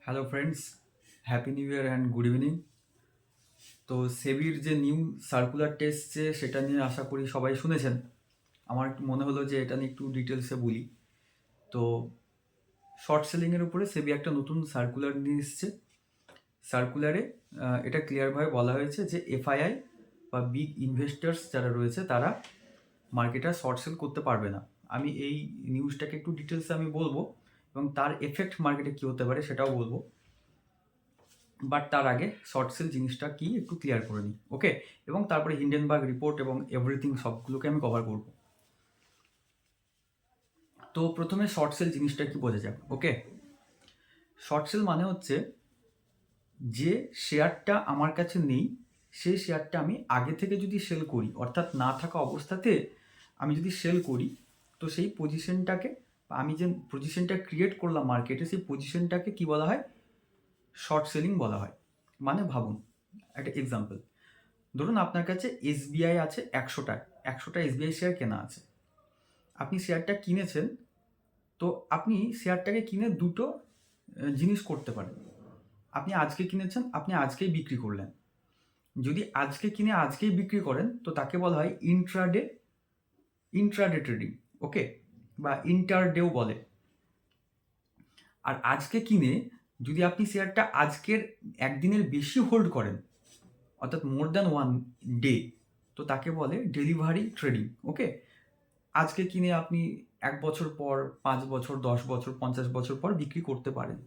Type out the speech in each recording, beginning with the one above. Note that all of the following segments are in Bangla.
Hello friends, happy new year and good evening. তো সেবির যে নিউ সার্কুলার টেস্ট সেটা নিয়ে আশা করি সবাই শুনেছেন। আমার একটু মনে হলো যে এটা নিয়ে একটু ডিটেলসে বলি। তো শর্ট সেলিংয়ের উপরে সেবি একটা নতুন সার্কুলার নিয়ে এসছে। সার্কুলারে এটা ক্লিয়ারভাবে বলা হয়েছে যে এফআইআই বা বিগ ইনভেস্টার্স যারা রয়েছে তারা মার্কেটে শর্ট সেল করতে পারবে না। আমি এই নিউজটাকে একটু ডিটেলসে আমি বলবো এবং তার এফেক্ট মার্কেটে কী হতে পারে সেটাও বলবো। বাট তার আগে শর্ট সেল জিনিসটা কি একটু ক্লিয়ার করে নিই, ওকে? এবং তারপরে হিন্ডেনবার্গ রিপোর্ট এবং এভরিথিং সবগুলোকে আমি কভার করব। তো প্রথমে শর্ট সেল জিনিসটা কি বোঝা যাক, ওকে? শর্ট সেল মানে হচ্ছে যে শেয়ারটা আমার কাছে নেই সেই শেয়ারটা আমি আগে থেকে যদি সেল করি, অর্থাৎ না থাকা অবস্থাতে আমি যদি সেল করি, তো সেই পজিশনটাকে আমি যে পজিশনটা ক্রিয়েট করলাম মার্কেটে সেই পজিশনটাকে কি বলা হয়? শর্ট সেলিং বলা হয়। মানে ভাবুন একটা এক্সাম্পল, ধরুন আপনার কাছে এসবিআই আছে 100টা এসবিআই শেয়ার কেনা আছে। আপনি শেয়ারটা কিনেছেন, তো আপনি শেয়ারটাকে কিনে দুটো জিনিস করতে পারেন। আপনি আজকে কিনেছেন, আপনি আজকেই বিক্রি করলেন। যদি আজকে কিনে আজকেই বিক্রি করেন তো তাকে বলা হয় ইন্ট্রাডে ট্রেডিং, ওকে? বা ইন্টারডেও বলে। আর আজকে কিনে যদি আপনি শেয়ারটা আজকের একদিনের বেশি হোল্ড করেন, অর্থাৎ মোর দ্যান ওয়ান ডে, তো তাকে বলে ডেলিভারি ট্রেডিং, ওকে? আজকে কিনে আপনি 1 বছর পর, 5 বছর, 10 বছর, 50 বছর পর বিক্রি করতে পারেন।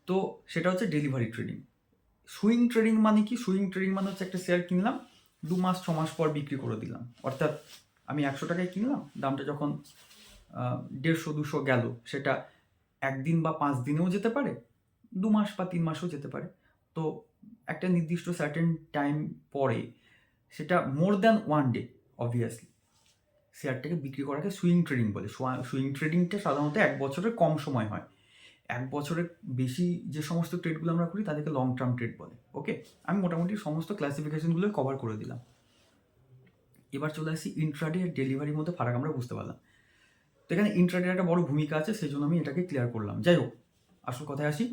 তো সেটা হচ্ছে ডেলিভারি ট্রেডিং। সুইং ট্রেডিং মানে কি? সুইং ট্রেডিং মানে হচ্ছে একটা শেয়ার কিনলাম, 2 মাস 6 মাস পর বিক্রি করে দিলাম। অর্থাৎ আমি 100 টাকায় কিনলাম, দামটা যখন 150-200 গেল, সেটা 1 দিন বা 5 দিনেও যেতে পারে, 2 মাস বা 3 মাসও যেতে পারে। তো একটা নির্দিষ্ট সার্টেন টাইম পরে সেটা more than one day obviously শেয়ারটাকে বিক্রি করাকে সুইং ট্রেডিং বলে। সুইং ট্রেডিংটা সাধারণত 1 বছরের কম সময় হয়। 1 বছরের বেশি যে সমস্ত ট্রেডগুলো আমরা করি তাদেরকে লং টার্ম ট্রেড বলে, ওকে? আমি মোটামুটি সমস্ত ক্লাসিফিকেশনগুলো কভার করে দিলাম। এবার চলে আসি ইন্ট্রাডে আর ডেলিভারির মধ্যে ফারাক আমরা বুঝতে পারলাম। তো এখানে ইন্ট্রাডের একটা বড় ভূমিকা আছে, সেই জন্য আমি এটাকে ক্লিয়ার করলাম। যাই হোক, আসল কথায় আসি।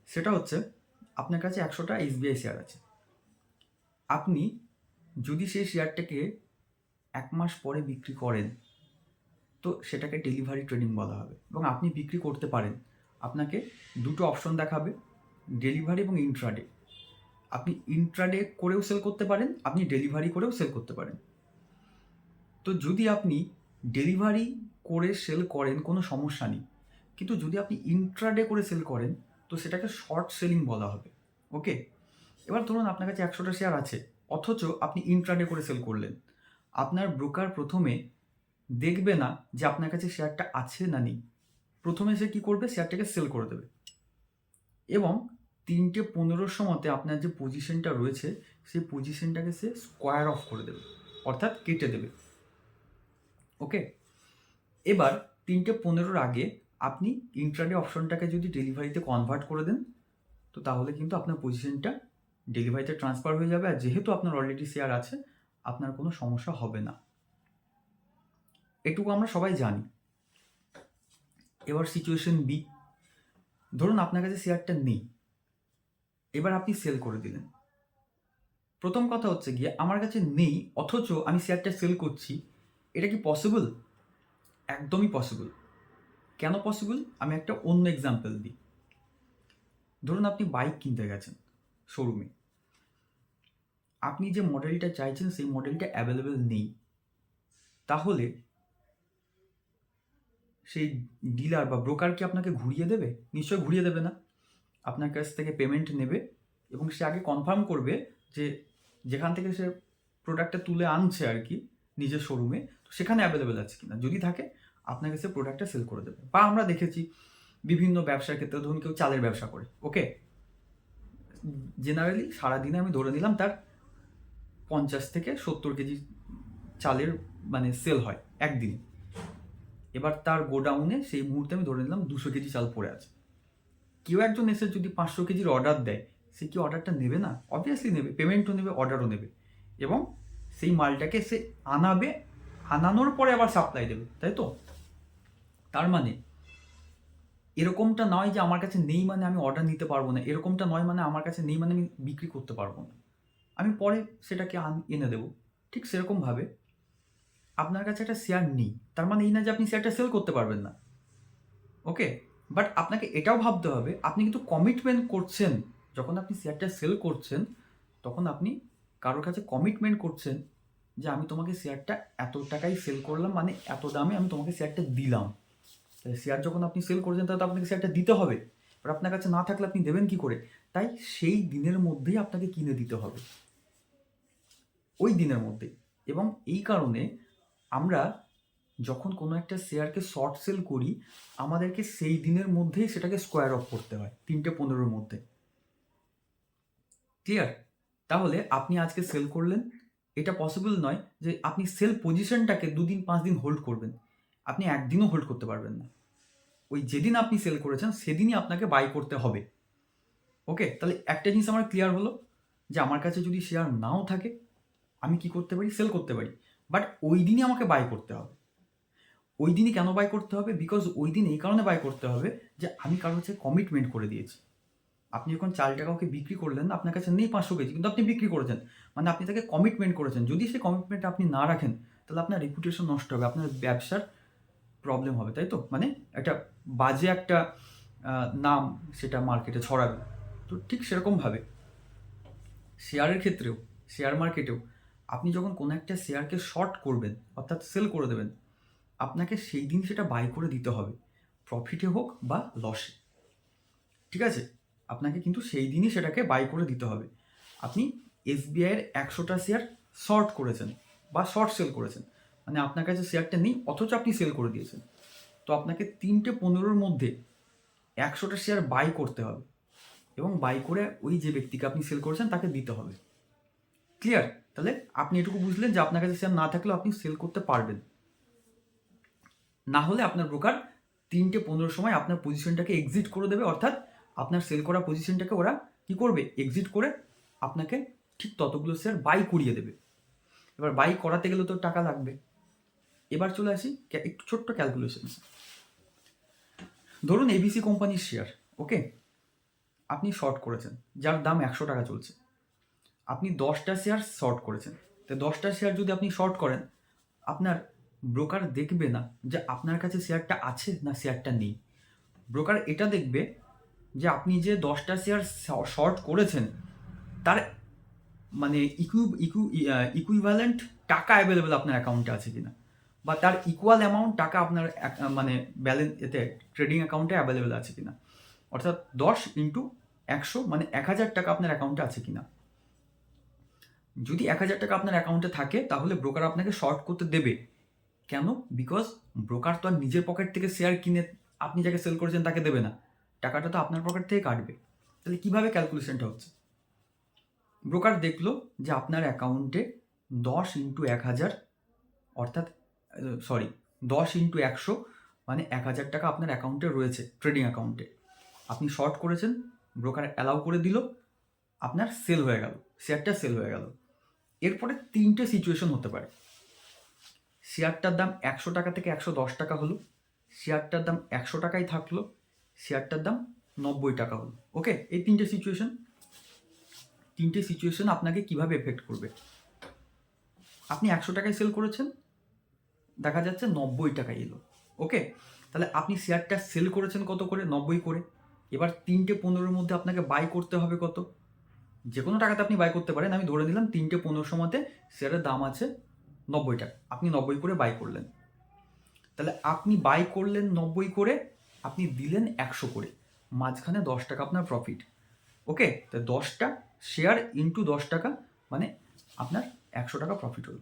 সেটা হচ্ছে আপনার কাছে 100টা এসবিআই শেয়ার আছে। আপনি যদি সেই শেয়ারটাকে 1 মাস পরে বিক্রি করেন, তো সেটাকে ডেলিভারি ট্রেডিং বলা হবে এবং আপনি বিক্রি করতে পারেন। আপনাকে দুটো অপশন দেখাবে, ডেলিভারি এবং ইন্ট্রাডে। আপনি ইন্ট্রাডে করেও সেল করতে পারেন, আপনি ডেলিভারি করেও সেল করতে পারেন। তো যদি আপনি ডেলিভারি করে সেল করেন কোনো সমস্যা নেই, কিন্তু যদি আপনি ইন্ট্রাডে করে সেল করেন তো সেটাকে শর্ট সেলিং বলা হবে, ওকে? এবার ধরুন আপনার কাছে 100টা শেয়ার আছে, অথচ আপনি ইন্ট্রাডে করে সেল করলেন। আপনার ব্রোকার প্রথমে দেখবে না যে আপনার কাছে শেয়ারটা আছে না নেই। প্রথমে সে কী করবে? শেয়ারটাকে সেল করে দেবে এবং 3:15 সময়তে আপনার যে পজিশনটা রয়েছে সেই পজিশনটাকে সে স্কোয়ার অফ করে দেবে, অর্থাৎ কেটে দেবে, ওকে? এবার 3:15 আগে আপনি ইন্ট্রাডে অপশনটাকে যদি ডেলিভারিতে কনভার্ট করে দেন, তো তাহলে কিন্তু আপনার পজিশনটা ডেলিভারিতে ট্রান্সফার হয়ে যাবে। আর যেহেতু আপনার অলরেডি শেয়ার আছে, আপনার কোনো সমস্যা হবে না। এটুকু আমরা সবাই জানি। এবার সিচুয়েশন বি, ধরুন আপনার কাছে শেয়ারটা নেই, এবার আপনি সেল করে দিলেন। প্রথম কথা হচ্ছে গিয়ে আমার কাছে নেই অথচ আমি শেয়ারটা সেল করছি, এটা কি পসিবল? একদমই পসিবল। কেন পসিবল? আমি একটা অন্য এক্সাম্পল দিই। ধরুন আপনি বাইক কিনতে গেছেন শোরুমে, আপনি যে মডেলটা চাইছেন সেই মডেলটা অ্যাভেলেবেল নেই, তাহলে সেই ডিলার বা ব্রোকার কি আপনাকে ঘুরিয়ে দেবে? নিশ্চয়ই ঘুরিয়ে দেবে না। আপনার কাছ থেকে পেমেন্ট নেবে এবং সে আগে কনফার্ম করবে যে যেখান থেকে সে প্রোডাক্টটা তুলে আনছে আর কি নিজের শোরুমে, তো সেখানে অ্যাভেলেবেল আছে কিনা। যদি থাকে আপনাকে সে প্রোডাক্টটা সেল করে দেবে। বা আমরা দেখেছি বিভিন্ন ব্যবসার ক্ষেত্রে, ধরুন কেউ চালের ব্যবসা করে, ওকে? জেনারেলি সারাদিনে আমি ধরে নিলাম তার 50 থেকে 70 কেজি চালের মানে সেল হয় একদিনে। এবার তার গোডাউনে সেই মুহূর্তে আমি ধরে নিলাম 200 কেজি চাল পড়ে আছে। কেউ একজন এসে যদি 500 কেজির অর্ডার দেয়, সে কি অর্ডারটা নেবে না? অবভিয়াসলি নেবে, পেমেন্টও নেবে, অর্ডারও নেবে এবং সেই মালটাকে সে আনাবে, আনানোর পরে আবার সাপ্লাই দেবে, তাই তো? তার মানে এরকমটা নয় যে আমার কাছে নেই মানে আমি অর্ডার নিতে পারবো না, এরকমটা নয় মানে আমার কাছে নেই মানে আমি বিক্রি করতে পারবো না, আমি পরে সেটাকে এনে দেবো। ঠিক সেরকমভাবে আপনার কাছে একটা শেয়ার নেই তার মানে এই না যে আপনি শেয়ারটা সেল করতে পারবেন না। ওকে, বাট আপনাকে এটাও ভাবতে হবে আপনি কিন্তু কমিটমেন্ট করছেন। যখন আপনি শেয়ারটা সেল করছেন তখন আপনি কারোর কাছে কমিটমেন্ট করছেন যে আমি তোমাকে শেয়ারটা এত টাকায় সেল করলাম, মানে এত দামে আমি তোমাকে শেয়ারটা দিলাম। শেয়ার যখন আপনি সেল করছেন তাহলে আপনাকে শেয়ারটা দিতে হবে, আর আপনার কাছে না থাকলে আপনি দেবেন কি করে? তাই সেই দিনের মধ্যেই আপনাকে কিনে দিতে হবে, ওই দিনের মধ্যেই। এবং এই কারণে আমরা যখন কোনো একটা শেয়ারকে শর্ট সেল করি আমাদেরকে সেই দিনের মধ্যেই সেটাকে স্কোয়ার অফ করতে হয় 3:15 মধ্যে। ক্লিয়ার? তাহলে আপনি আজকে সেল করলেন, এটা পসিবল নয় যে আপনি সেল পজিশনটাকে 2 দিন 5 দিন হোল্ড করবেন, আপনি একদিনও হোল্ড করতে পারবেন না। ওই যেদিন আপনি সেল করেছেন সেদিনই আপনাকে বাই করতে হবে। ওকে, তাহলে একটা জিনিস আমার ক্লিয়ার হলো যে আমার কাছে যদি শেয়ার নাও থাকে আমি কি করতে পারি? সেল করতে পারি, বাট ওই দিনই আমাকে বাই করতে হবে। ওই দিনই কেন বাই করতে হবে? বিকজ ওই দিন এই কারণে বাই করতে হবে যে আমি কারোর কাছে কমিটমেন্ট করে দিয়েছি। আপনি যখন চালটা কাউকে বিক্রি করলেন, আপনার কাছে নেই 500 কেজি কিন্তু আপনি বিক্রি করেছেন, মানে আপনি তাকে কমিটমেন্ট করেছেন। যদি সেই কমিটমেন্ট আপনি না রাখেন তাহলে আপনার রেপুটেশন নষ্ট হবে, আপনার ব্যবসার প্রবলেম হবে, তাই তো? মানে একটা বাজে একটা নাম সেটা মার্কেটে ছড়াবে। তো ঠিক সেরকমভাবে শেয়ারের ক্ষেত্রেও, শেয়ার মার্কেটেও আপনি যখন কোনো একটা শেয়ারকে শর্ট করবেন অর্থাৎ সেল করে দেবেন, আপনাকে সেই দিন সেটা বাই করে দিতে হবে, প্রফিটে হোক বা লসে। ঠিক আছে, আপনাকে কিন্তু সেই দিনই সেটাকে বাই করে দিতে হবে। আপনি এসবিআইয়ের 100টা শেয়ার শর্ট করেছেন বা শর্ট সেল করেছেন, মানে আপনার কাছে শেয়ারটা নেই অথচ আপনি সেল করে দিয়েছেন, তো আপনাকে 3:15 মধ্যে 100টা শেয়ার বাই করতে হবে এবং বাই করে ওই যে ব্যক্তিকে আপনি সেল করেছেন তাকে দিতে হবে। ক্লিয়ার? তাহলে আপনি এটুকু বুঝলেন যে আপনার কাছে শেয়ার না থাকলেও আপনি সেল করতে পারবেন। না হলে আপনার ব্রোকার 3:15 সময় আপনার পজিশনটাকে এক্সিট করে দেবে, অর্থাৎ আপনার সেল করা পজিশনটাকে ওরা কি করবে? এক্সিট করে আপনাকে ঠিক ততগুলো শেয়ার বাই করিয়ে দেবে। এবার বাই করাতে গেলে তো টাকা লাগবে। এবার চলে আসি একটু ছোট্ট ক্যালকুলেশন। ধরুন এবিসি কোম্পানির শেয়ার, ওকে, আপনি শর্ট করেছেন যার দাম 100 টাকা চলছে, আপনি 10টা শেয়ার শর্ট করেছেন। তো 10টা শেয়ার যদি আপনি শর্ট করেন আপনার ব্রোকার দেখবে না যে আপনার কাছে শেয়ারটা আছে না শেয়ারটা নেই, ব্রোকার এটা দেখবে যে আপনি যে 10টা শেয়ার শর্ট করেছেন তার মানে ইকুইভ্যালেন্ট টাকা অ্যাভেলেবেল আপনার অ্যাকাউন্টে আছে কিনা, বা তার ইকুয়াল অ্যামাউন্ট টাকা আপনার মানে ব্যালেন্স এতে ট্রেডিং অ্যাকাউন্টে অ্যাভেলেবেল আছে কিনা, অর্থাৎ 10x100 মানে 1000 টাকা আপনার অ্যাকাউন্টে আছে কিনা। যদি 1000 টাকা আপনার অ্যাকাউন্টে থাকে তাহলে ব্রোকার আপনাকে শর্ট করতে দেবে। কেন? বিকজ ব্রোকার তো আর নিজের পকেট থেকে শেয়ার কিনে আপনি যাকে সেল করেছেন তাকে দেবে না, টাকাটা তো আপনার পকেট থেকে কাটবে। তাহলে কিভাবে ক্যালকুলেশনটা হচ্ছে? ব্রোকার দেখলো যে আপনার অ্যাকাউন্টে 10x1000 অর্থাৎ 10x100 মানে 1000 টাকা আপনার অ্যাকাউন্টে রয়েছে, ট্রেডিং অ্যাকাউন্টে। আপনি শর্ট করেছেন, ব্রোকার অ্যালাউ করে দিল, আপনার সেল হয়ে গেল, শেয়ারটা সেল হয়ে গেল। এরপরে 3টে সিচুয়েশন হতে পারে। শেয়ারটার দাম 100 টাকা থেকে 110 টাকা হলো, শেয়ারটার দাম 100 টাকাই থাকলো, শেয়ারটার দাম 90 টাকা হলো। ওকে, এই 3টে সিচুয়েশন আপনাকে কিভাবে এফেক্ট করবে? আপনি 100 টাকায় সেল করেছেন, দেখা যাচ্ছে 90 টাকায় এলো। ওকে, তাহলে আপনি শেয়ারটা সেল করেছেন কত করে? 90 করে। এবার 3:15 মধ্যে আপনাকে বাই করতে হবে কত? যে কোনো টাকাতে আপনি বাই করতে পারেন, আমি ধরে নিলাম 3:15 সময়তে শেয়ারের দাম আছে 90 টাকা, আপনি 90 করে বাই করলেন। তাহলে আপনি বাই করলেন 90 করে, আপনি দিলেন 100 করে, মাঝখানে 10 টাকা আপনার প্রফিট। ওকে, তো 10টা শেয়ার ইন্টু 10 টাকা মানে আপনার 100 টাকা প্রফিট হলো।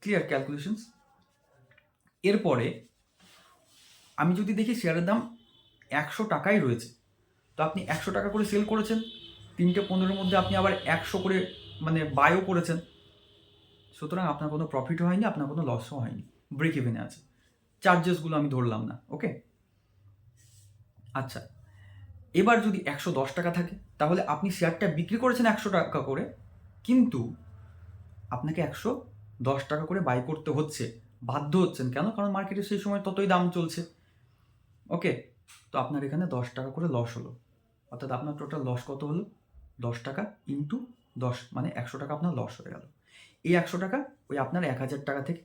Clear calculations? এরপরে আমি যদি দেখি শেয়ারের দাম 100 টাকাই রয়েছে, তো আপনি 100 টাকা করে সেল করেছেন, 3:15 মধ্যে আপনি আবার 100 করে মানে বাইও করেছেন, সুতরাং আপনার কোনো প্রফিটও হয়নি, আপনার কোনো লসও হয়নি, ব্রেক ইভেনে আছে। চার্জেসগুলো আমি ধরলাম না। ওকে, আচ্ছা, এবার যদি 110 টাকা থাকে তাহলে আপনি শেয়ারটা বিক্রি করেছেন 100 টাকা করে, কিন্তু আপনাকে 110 টাকা করে বাই করতে হচ্ছে, বাধ্য হচ্ছেন। কেন? কারণ মার্কেটে সেই সময় ততই দাম চলছে। ওকে, তো আপনার এখানে 10 টাকা করে লস হলো, অর্থাৎ আপনার টোটাল লস কত হলো? 10 টাকা ইন্টু 10 মানে 100 টাকা আপনার লস হয়ে গেল। এই 100 টাকা ওই আপনার 1000 টাকা থেকে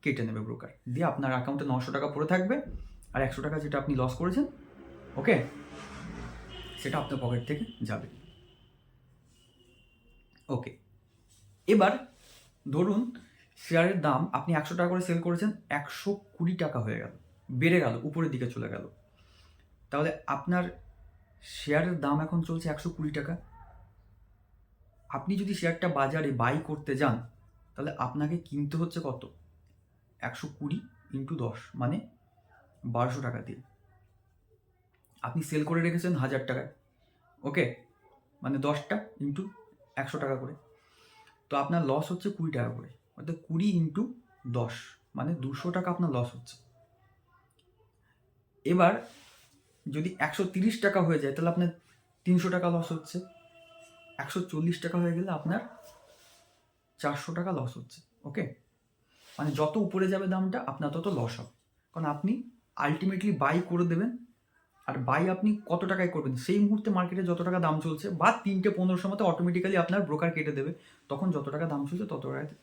কেটে নেবে ব্রোকার, দিয়ে আপনার অ্যাকাউন্টে 900 টাকা পড়ে থাকবে, আর 100 টাকা যেটা আপনি লস করেছেন, ওকে, সেটা আপনার পকেট থেকে যাবে। ওকে, এবার ধরুন শেয়ারের দাম আপনি 100 টাকা করে সেল করেছেন, 120 টাকা হয়ে গেল, বেড়ে গেল, উপরের দিকে চলে গেল। তাহলে আপনার শেয়ারের দাম এখন চলছে 120 টাকা। আপনি যদি শেয়ারটা বাজারে বাই করতে যান, তাহলে আপনাকে কিনতে হচ্ছে কত? 120 ইন্টু 10 মানে 1200 টাকা দিয়ে। আপনি সেল করে রেখেছেন 1000 টাকায়, ওকে, মানে 10টা ইন্টু 100 টাকা করে, তো আপনার লস হচ্ছে 20 টাকা করে, অর্থাৎ 20 ইন্টু 10 মানে 200 টাকা আপনার লস হচ্ছে। এবার যদি 130 টাকা হয়ে যায়, তাহলে আপনার 300 টাকা লস হচ্ছে। 140 টাকা হয়ে গেলে আপনার 400 টাকা লস হচ্ছে, ওকে, মানে যত উপরে যাবে দামটা আপনার তত লস হবে, কারণ আপনি আলটিমেটলি বাই করে দেবেন, আর বাই আপনি কত টাকায় করবেন সেই মুহূর্তে মার্কেটে যত টাকা দাম চলছে, বা 3:15 মতো অটোমেটিক্যালি আপনার ব্রোকার কেটে দেবে, তখন যত টাকা দাম চলছে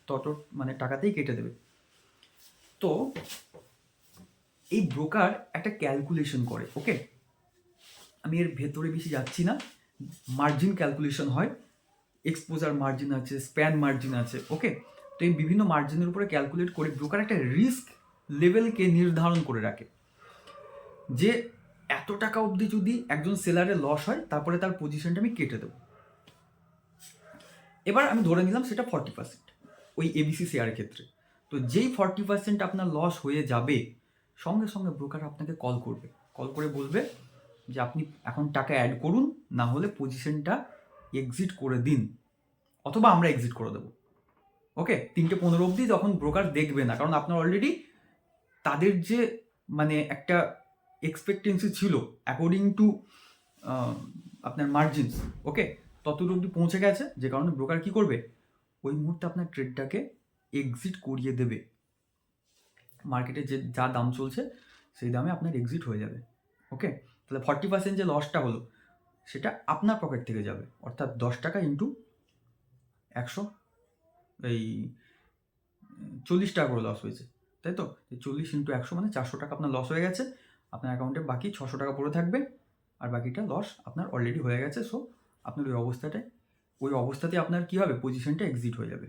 তত মানে টাকাতেই কেটে দেবে। তো এই ব্রোকার একটা ক্যালকুলেশন করে, ওকে, আমি এর ভেতরে বেশি যাচ্ছি না, মার্জিন ক্যালকুলেশন হয়, এক্সপোজার মার্জিন আছে, স্প্যান মার্জিন আছে, ওকে, তো এই বিভিন্ন মার্জিনের উপরে ক্যালকুলেট করে ব্রোকার একটা রিস্ক লেভেলকে নির্ধারণ করে রাখে, যে এত টাকা অবধি যদি একজন সেলারের লস হয়, তারপরে তার পজিশনটা আমি কেটে দেবো। এবার আমি ধরে নিলাম সেটা 40% ওই এবিসি শেয়ারের ক্ষেত্রে। তো যেই 40% আপনার লস হয়ে যাবে, সঙ্গে সঙ্গে ব্রোকার আপনাকে কল করবে, কল করে বলবে যে আপনি এখন টাকা অ্যাড করুন, না হলে পজিশনটা এক্সিট করে দিন, অথবা আমরা এক্সিট করে দেবো। ওকে, 3:15 অবধি তখন ব্রোকার দেখবে না, কারণ আপনার অলরেডি তাদের যে মানে একটা এক্সপেক্টেন্সি ছিল অ্যাকর্ডিং টু আপনার মার্জিনস, ওকে, ততটুকু অবধি পৌঁছে গেছে, যে কারণে ব্রোকার কী করবে, ওই মুহূর্তে আপনার ট্রেডটাকে এক্সিট করিয়ে দেবে, মার্কেটে যে যা দাম চলছে সেই দামে আপনার এক্সিট হয়ে যাবে। ওকে, তাহলে 40% যে লসটা হলো সেটা আপনার পকেট থেকে যাবে, অর্থাৎ 10 টাকা ইন্টু 100, এই 40 টাকা করে লস হয়েছে, তাই তো? 40 ইন্টু 100 মানে 400 টাকা আপনার লস হয়ে গেছে, আপনার অ্যাকাউন্টে বাকি 600 টাকা পড়ে থাকবে, আর বাকিটা লস আপনার অলরেডি হয়ে গেছে। সো আপনার ওই অবস্থাতে আপনার কী হবে, পজিশনটা এক্সিট হয়ে যাবে।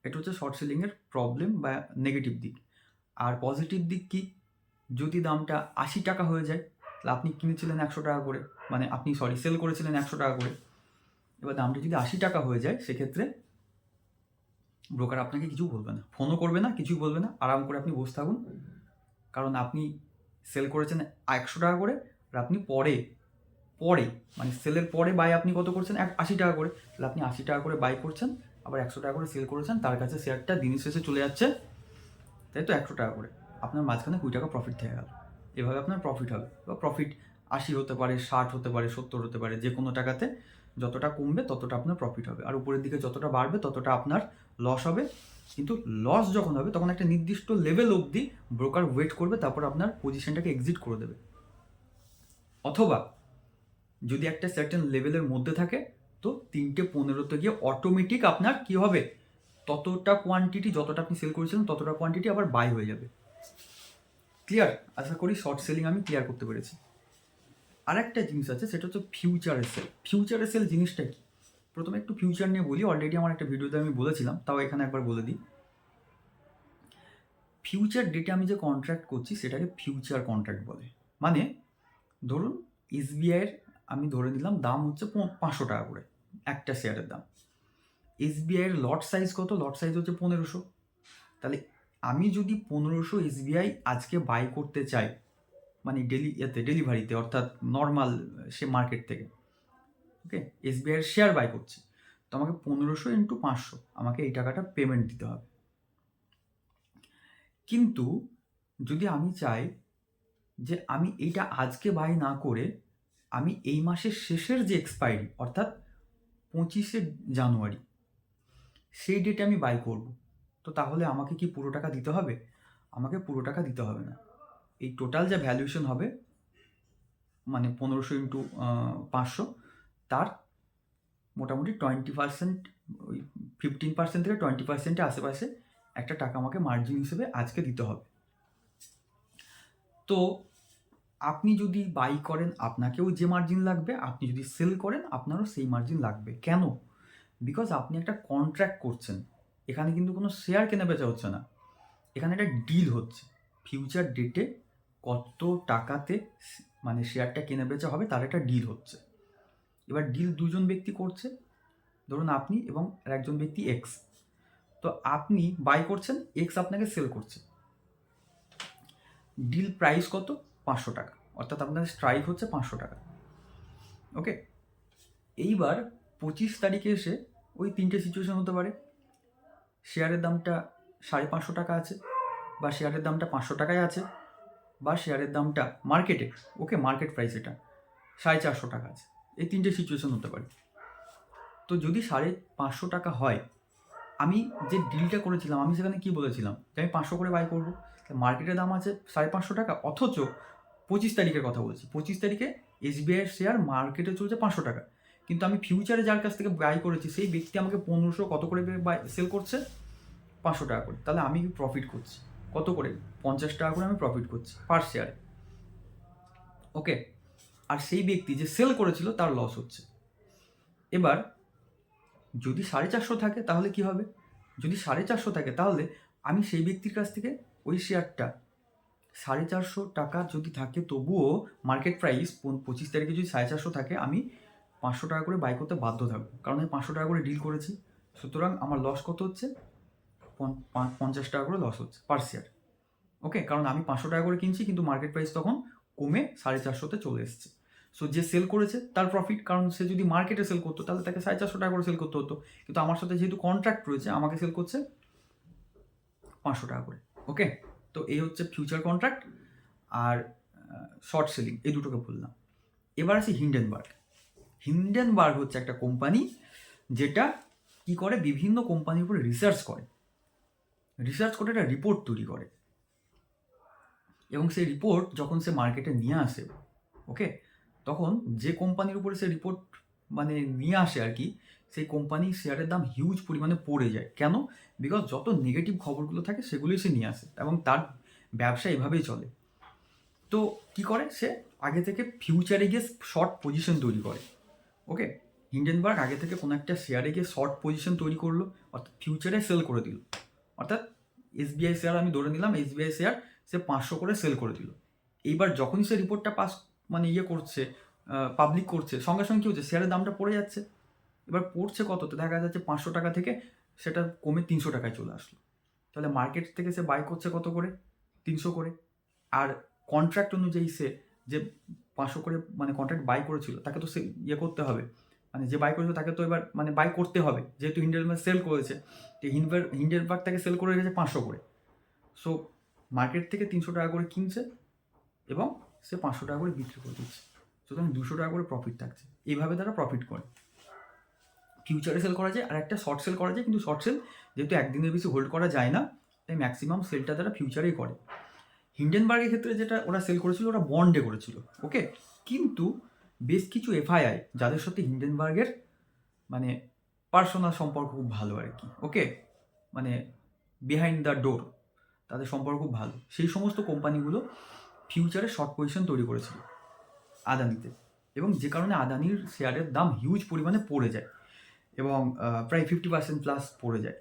এটা হচ্ছে শর্ট সেলিংয়ের প্রবলেম বা নেগেটিভ দিক। আর পজিটিভ দিক কি, যদি দামটা 80 টাকা হয়ে যায়, তাহলে আপনি কিনেছিলেন 100 টাকা করে, মানে আপনি সেল করেছিলেন 100 টাকা করে, এবার দামটা যদি 80 টাকা হয়ে যায়, সেক্ষেত্রে ব্রোকার আপনাকে কিছু বলবে না, ফোনও করবে না, কিছুই বলবে না, আরাম করে আপনি বসে থাকুন, কারণ আপনি সেল করেছেন 100 টাকা করে, আর আপনি পরে মানে সেলের পরে বাই আপনি কত করছেন, 80 টাকা করে, তাহলে আপনি 80 টাকা করে বাই করছেন, আবার 100 টাকা করে সেল করেছেন, তার কাছে শেয়ারটা দিনের শেষে চলে যাচ্ছে, তাই তো, 100 টাকা করে, আপনার মাঝখানে 20 টাকা প্রফিট থেকে গেল। এভাবে আপনার প্রফিট হবে, বা প্রফিট 80 হতে পারে, 60 হতে পারে, 70 হতে পারে, যে কোনো টাকাতে যতটা কমবে ততটা আপনার প্রফিট হবে, আর উপরের দিকে যতটা বাড়বে ততটা আপনার লস হবে। কিন্তু লস যখন হবে তখন একটা নির্দিষ্ট লেভেল অবধি ব্রোকার ওয়েট করবে, তারপর আপনার পজিশনটাকে এক্সিট করে দেবে। অথবা যদি একটা সার্টেন লেভেলের মধ্যে থাকে, তো 3:15 গিয়ে অটোমেটিক আপনার কি হবে, ততটা কোয়ান্টিটি যতটা আপনি সেল করেছিলেন ততটা কোয়ান্টিটি আবার বাই হয়ে যাবে। ক্লিয়ার? আশা করি শর্ট সেলিং আমি ক্লিয়ার করতে পেরেছি। আর একটা জিনিস আছে, সেটা হচ্ছে ফিউচার সেল। ফিউচার সেল জিনিসটা কি, প্রথমে একটু ফিউচার নিয়ে বলি, অলরেডি আমার একটা ভিডিওতে আমি বলেছিলাম, তাও এখানে একবার বলে দিই। ফিউচার ডেটে আমি যে কন্ট্রাক্ট করছি সেটাকে ফিউচার কন্ট্রাক্ট বলে। মানে ধরুন এসবিআইয়ের আমি ধরে নিলাম দাম হচ্ছে 500 টাকা করে একটা শেয়ারের দাম, এসবিআইয়ের লট সাইজ কত, লট সাইজ হচ্ছে 1500, তাহলে আমি যদি 1500 এসবিআই আজকে বাই করতে চাই, মানে ডেলিভারিতে, অর্থাৎ নর্মাল সে মার্কেট থেকে, ওকে, এসবিআইয়ের শেয়ার বাই করছি, তো আমাকে 1500 ইন্টু 500 আমাকে এই টাকাটা পেমেন্ট দিতে হবে। কিন্তু যদি আমি চাই যে আমি এইটা আজকে বাই না করে আমি এই মাসের শেষের যে এক্সপায়ারি, অর্থাৎ 25শে জানুয়ারি, সেই ডেটে আমি বাই করব, তো তাহলে আমাকে কি পুরো টাকা দিতে হবে? আমাকে পুরো টাকা দিতে হবে না। এই টোটাল যা ভ্যালুয়েশন হবে মানে 1500 ইন্টু 500, তার মোটামুটি 20%, ওই 15% থেকে 20%-এর আশেপাশে একটা টাকা আমাকে মার্জিন হিসেবে আজকে দিতে হবে। তো আপনি যদি বাই করেন আপনাকেও যে মার্জিন লাগবে, আপনি যদি সেল করেন আপনারও সেই মার্জিন লাগবে। কেন? বিকজ আপনি একটা কন্ট্রাক্ট করছেন। এখানে কিন্তু কোনো শেয়ার কেনা বেচা হচ্ছে না, এখানে একটা ডিল হচ্ছে। ফিউচার ডেটে কত টাকাতে মানে শেয়ারটা কেনা বেচা হবে তার একটা ডিল হচ্ছে। এবার ডিল দুজন ব্যক্তি করছে, ধরুন আপনি এবং একজন ব্যক্তি এক্স। তো আপনি বাই করছেন, এক্স আপনাকে সেল করছে। ডিল প্রাইস কত? 500 টাকা, অর্থাৎ আপনাদের স্ট্রাইক হচ্ছে 500 টাকা। ওকে, এইবার 25 তারিখে এসে ওই 3টে সিচুয়েশন হতে পারে। শেয়ারের দামটা 550 টাকা আছে, বা শেয়ারের দামটা 500 টাকায় আছে, বা শেয়ারের দামটা মার্কেটে, ওকে মার্কেট প্রাইস এটা 450 টাকা আছে। এই 3টে সিচুয়েশন হতে পারে। তো যদি 550 টাকা হয়, আমি যে ডিলটা করেছিলাম আমি সেখানে কি বলেছিলাম যে আমি 500 করে বাই করবো। মার্কেটের দাম আছে 550 টাকা, অথচ 25 তারিখের কথা বলছি, 25 তারিখে এসবিআইয়ের শেয়ার মার্কেটে চলছে 500 টাকা, কিন্তু আমি ফিউচারে যার কাছ থেকে বাই করেছি সেই ব্যক্তি আমাকে 1500 কত করে সেল করছে? 500 টাকা করে। তাহলে আমি প্রফিট করছি কত করে? 50 টাকা করে আমি প্রফিট করছি পার শেয়ারে। ওকে, আর সেই ব্যক্তি যে সেল করেছিল তার লস হচ্ছে। এবার যদি 450 থাকে তাহলে কি হবে? যদি 450 থাকে তাহলে আমি সেই ব্যক্তির কাছ থেকে ওই শেয়ারটা 450 টাকা যদি থাকে, তবুও মার্কেট প্রাইস 25 তারিখে যদি 450 থাকে, আমি 500 টাকা করে বাই করতে বাধ্য থাকবো, কারণ আমি 500 টাকা করে ডিল করেছি। সুতরাং আমার লস কত হচ্ছে? 50 টাকা করে লস হচ্ছে পার শেয়ার। ওকে, কারণ আমি 500 টাকা করে কিনছি, কিন্তু মার্কেট প্রাইস তখন কমে 450-তে চলে এসছে। সো যে সেল করেছে তার প্রফিট, কারণ সে যদি মার্কেটে সেল করতো তাহলে তাকে 450 টাকা করে সেল করতে হতো, কিন্তু আমার সাথে যেহেতু কন্ট্রাক্ট রয়েছে আমাকে সেল করছে 500 টাকা করে। ওকে, তো এই হচ্ছে ফিউচার কন্ট্রাক্ট আর শর্ট সেলিং, এই দুটোকে বললাম। এবার আছে হিন্ডেনবার্গ। হিন্ডেনবার্গ হচ্ছে একটা কোম্পানি যেটা কি করে, বিভিন্ন কোম্পানির উপরে রিসার্চ করে একটা রিপোর্ট তৈরি করে, এবং সেই রিপোর্ট যখন সে মার্কেটে নিয়ে আসে, ওকে, তখন যে কোম্পানির উপরে সে রিপোর্ট মানে নিয়ে আসে আর কি, সেই কোম্পানির শেয়ারের দাম হিউজ পরিমাণে পড়ে যায়। কেন? বিকজ যত নেগেটিভ খবরগুলো থাকে সেগুলোই সে নিয়ে আসে, এবং তার ব্যবসা এভাবেই চলে। তো কি করে সে আগে থেকে ফিউচারে গিয়ে শর্ট পজিশন তৈরি করে। ওকে, হিন্ডেনবার্গ আগে থেকে কোনো একটা শেয়ারে গিয়ে শর্ট পজিশন তৈরি করলো, অর্থাৎ ফিউচারে সেল করে দিল। অর্থাৎ এসবিআই শেয়ার আমি ধরে নিলাম, এসবিআই শেয়ার সে 500 করে সেল করে দিল। এইবার যখনই সে রিপোর্টটা পাস মানে করছে, পাবলিক করছে, সঙ্গে সঙ্গে কী হচ্ছে, শেয়ারের দামটা পড়ে যাচ্ছে। এবার পড়ছে কততে? দেখা যাচ্ছে 500 টাকা থেকে সেটা কমে 300 টাকায় চলে আসলো। তাহলে মার্কেট থেকে সে বাই করছে কত করে? 300 করে। আর কন্ট্রাক্ট অনুযায়ী সে যে 500 করে মানে কন্ট্রাক্ট বাই করেছিল, তাকে তো সে করতে হবে, মানে যে বাই করেছিল তাকে তো এবার মানে বাই করতে হবে, যেহেতু হিন্ডেনবার্গ সেল করেছে। তো হিন্ডেনবার্গ তাকে সেল করে রেখেছে 500 করে। সো মার্কেট থেকে 300 টাকা করে কিনছে এবং সে 500 টাকা করে বিক্রি করে দিচ্ছে, সুতরাং 200 টাকা করে প্রফিট থাকছে। এইভাবে তারা প্রফিট করে। ফিউচারে সেল করা যায়, আর একটা শর্ট সেল করা যায়, কিন্তু শর্ট সেল যেহেতু একদিনের বেশি হোল্ড করা যায় না, তাই ম্যাক্সিমাম সেলটা তারা ফিউচারেই করে। হিন্ডেনবার্গের ক্ষেত্রে যেটা ওরা সেল করেছিল, ওরা বন্ডে করেছিল। ওকে, কিন্তু বেশ কিছু এফআইআই যাদের সাথে হিন্ডেনবার্গের মানে পার্সোনাল সম্পর্ক খুব ভালো আর কি, ওকে, মানে বিহাইন্ড দ্য ডোর তাদের সম্পর্ক খুব ভালো, সেই সমস্ত কোম্পানিগুলো ফিউচারে শর্ট পজিশন তৈরি করেছিল আদানিতে, এবং যে কারণে আদানির শেয়ারের দাম হিউজ পরিমাণে পড়ে যায়, এবং প্রায় 50% প্লাস পড়ে যায়,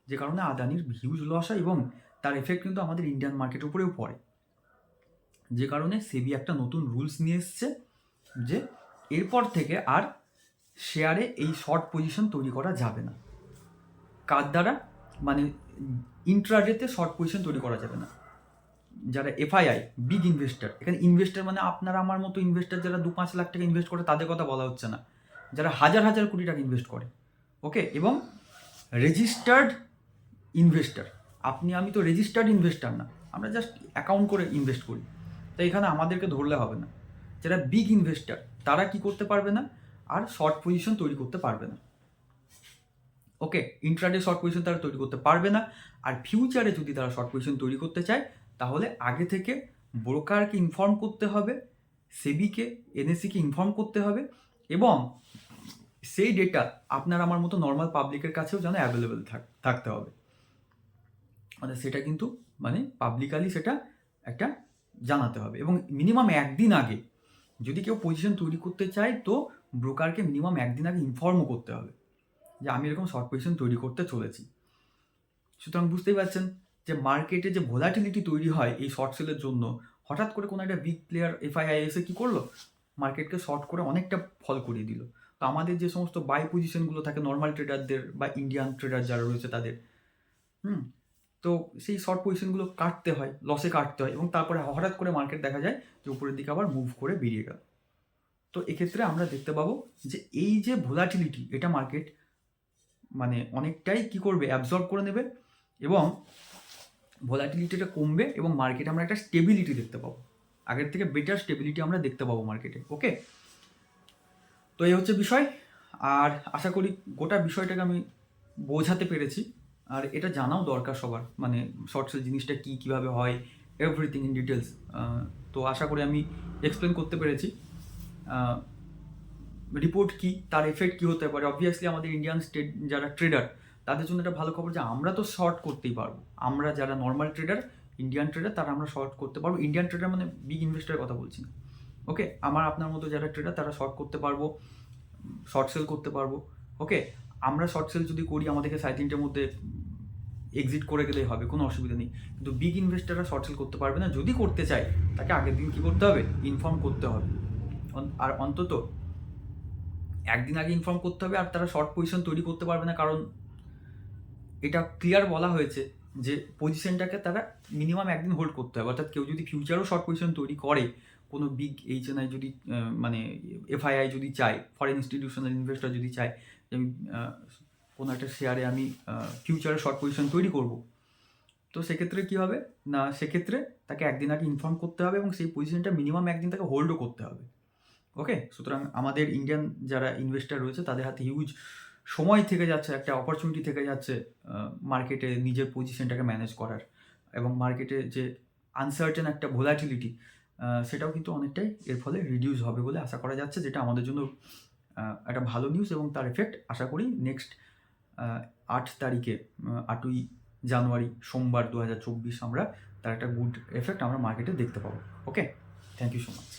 যে কারণে আদানির হিউজ লস হয়, এবং তার এফেক্ট কিন্তু আমাদের ইন্ডিয়ান মার্কেটের উপরেও পড়ে। যে কারণে সেবি একটা নতুন রুলস নিয়ে এসছে যে এরপর থেকে আর শেয়ারে এই শর্ট পজিশন তৈরি করা যাবে না। কার দ্বারা? মানে ইন্ট্রাডেতে শর্ট পজিশন তৈরি করা যাবে না। যারা এফআইআই বিগ ইনভেস্টার, এখানে ইনভেস্টার মানে আপনারা আমার মতো ইনভেস্টার যারা 2-5 লাখ টাকা ইনভেস্ট করে তাদের কথা বলা হচ্ছে না, যারা হাজার হাজার কোটি টাকা ইনভেস্ট করে, ওকে, এবং রেজিস্টার্ড ইনভেস্টার। আপনি আমি তো রেজিস্টার্ড ইনভেস্টার না, আমরা জাস্ট অ্যাকাউন্ট করে ইনভেস্ট করি, তাই এখানে আমাদেরকে ধরলে হবে না। যারা বিগ ইনভেস্টার তারা কি করতে পারবে না? আর শর্ট পজিশন তৈরি করতে পারবে না। ওকে, ইন্ট্রাডে শর্ট পজিশন তারা তৈরি করতে পারবে না। আর ফিউচারে যদি তারা শর্ট পজিশন তৈরি করতে চায়, তাহলে আগে থেকে ব্রোকারকে ইনফর্ম করতে হবে সেবিকে, এনএসসিকে ইনফর্ম করতে হবে, এবং সেই ডেটা আপনার আমার মতো নর্মাল পাবলিকের কাছেও যেন অ্যাভেলেবেল থাকতে হবে। মানে সেটা কিন্তু মানে পাবলিকালি সেটা একটা জানাতে হবে, এবং মিনিমাম একদিন আগে যদি কেউ পজিশন তৈরি করতে চায় তো ব্রোকারকে মিনিমাম একদিন আগে ইনফর্মও করতে হবে যে আমি এরকম শর্ট পজিশন তৈরি করতে চলেছি। সুতরাং বুঝতেই পারছেন যে মার্কেটে যে ভোলাটিলিটি তৈরি হয় এই শর্ট সেলের জন্য, হঠাৎ করে কোনো একটা বিগ প্লেয়ার এফআইআই এসে কী করলো, মার্কেটকে শর্ট করে অনেকটা ফল করিয়ে দিল। তো আমাদের যে সমস্ত বাই পজিশনগুলো থাকে নর্মাল ট্রেডারদের বা ইন্ডিয়ান ট্রেডার যারা রয়েছে তাদের, তো সেই শর্ট পজিশনগুলো কাটতে হয়, লসে কাটতে হয়, এবং তারপরে হঠাৎ করে মার্কেট দেখা যায় যে উপরের দিকে আবার মুভ করে বেরিয়ে গেল। তো এক্ষেত্রে আমরা দেখতে পাবো যে এই যে ভোলাটিলিটি এটা মার্কেট মানে অনেকটাই কী করবে, অ্যাবজর্ব করে নেবে, এবং ভোলাটিলিটিটা কমবে, এবং মার্কেটে আমরা একটা স্টেবিলিটি দেখতে পাবো, আগের থেকে বেটার স্টেবিলিটি আমরা দেখতে পাবো মার্কেটে। ওকে, তো এই হচ্ছে বিষয়। আর আশা করি গোটা বিষয়টাকে আমি বোঝাতে পেরেছি, আর এটা জানাও দরকার সবার, মানে শর্ট সেল জিনিসটা কী, কীভাবে হয়, এভরিথিং ইন ডিটেলস। তো আশা করি আমি এক্সপ্লেন করতে পেরেছি। রিপোর্ট কী, তার এফেক্ট কী হতে পারে, অবভিয়াসলি আমাদের ইন্ডিয়ান যারা ট্রেডার তাদের জন্য একটা ভালো খবর যে আমরা তো শর্ট করতেই পারবো, আমরা যারা নর্মাল ট্রেডার, ইন্ডিয়ান ট্রেডার, তারা আমরা শর্ট করতে পারবো। ইন্ডিয়ান ট্রেডার মানে বিগ ইনভেস্টারের কথা বলছি না। ওকে, আমার আপনার মতো যারা ট্রেডার তারা শর্ট করতে পারবো, শর্ট সেল করতে পারবো। ওকে, আমরা শর্ট সেল যদি করি আমাদেরকে 3:30-র মধ্যে এক্সিট করে গেলেই হবে, কোনো অসুবিধা নেই। কিন্তু বিগ ইনভেস্টাররা শর্ট সেল করতে পারবে না, যদি করতে চায় তাকে আগের দিন কী করতে হবে, ইনফর্ম করতে হবে, আর অন্তত একদিন আগে ইনফর্ম করতে হবে। আর তারা শর্ট পজিশন তৈরি করতে পারবে না, কারণ এটা ক্লিয়ার বলা হয়েছে যে পজিশনটাকে তারা মিনিমাম একদিন হোল্ড করতে হবে। অর্থাৎ কেউ যদি ফিউচারও শর্ট পজিশন তৈরি করে, কোনো বিগ এইচএনআই যদি মানে এফআইআই যদি চায়, ফরেন ইনস্টিটিউশনাল ইনভেস্টর যদি চায় যে আমি কোনো একটা শেয়ারে আমি ফিউচারে শর্ট পজিশন তৈরি করব, তো সেক্ষেত্রে কী হবে না, সেক্ষেত্রে তাকে একদিন আগে ইনফর্ম করতে হবে, এবং সেই পজিশনটা মিনিমাম একদিন তাকে হোল্ডও করতে হবে। ওকে, সুতরাং আমাদের ইন্ডিয়ান যারা ইনভেস্টার রয়েছে তাদের হাতে হিউজ সময় থেকে যাচ্ছে, একটা অপরচুনিটি থেকে যাচ্ছে মার্কেটে নিজের পজিশনটাকে ম্যানেজ করার, এবং মার্কেটে যে আনসার্টেন একটা ভোলাটিলিটি সেটাও কিন্তু অনেকটাই এর ফলে রিডিউস হবে বলে আশা করা যাচ্ছে, যেটা আমাদের জন্য একটা ভালো নিউজ, এবং তার এফেক্ট আশা করি নেক্সট 8 তারিখে 8ই জানুয়ারি সোমবার 2024 আমরা তার একটা গুড এফেক্ট আমরা মার্কেটে দেখতে পাবো। ওকে, থ্যাংক ইউ সো মাচ।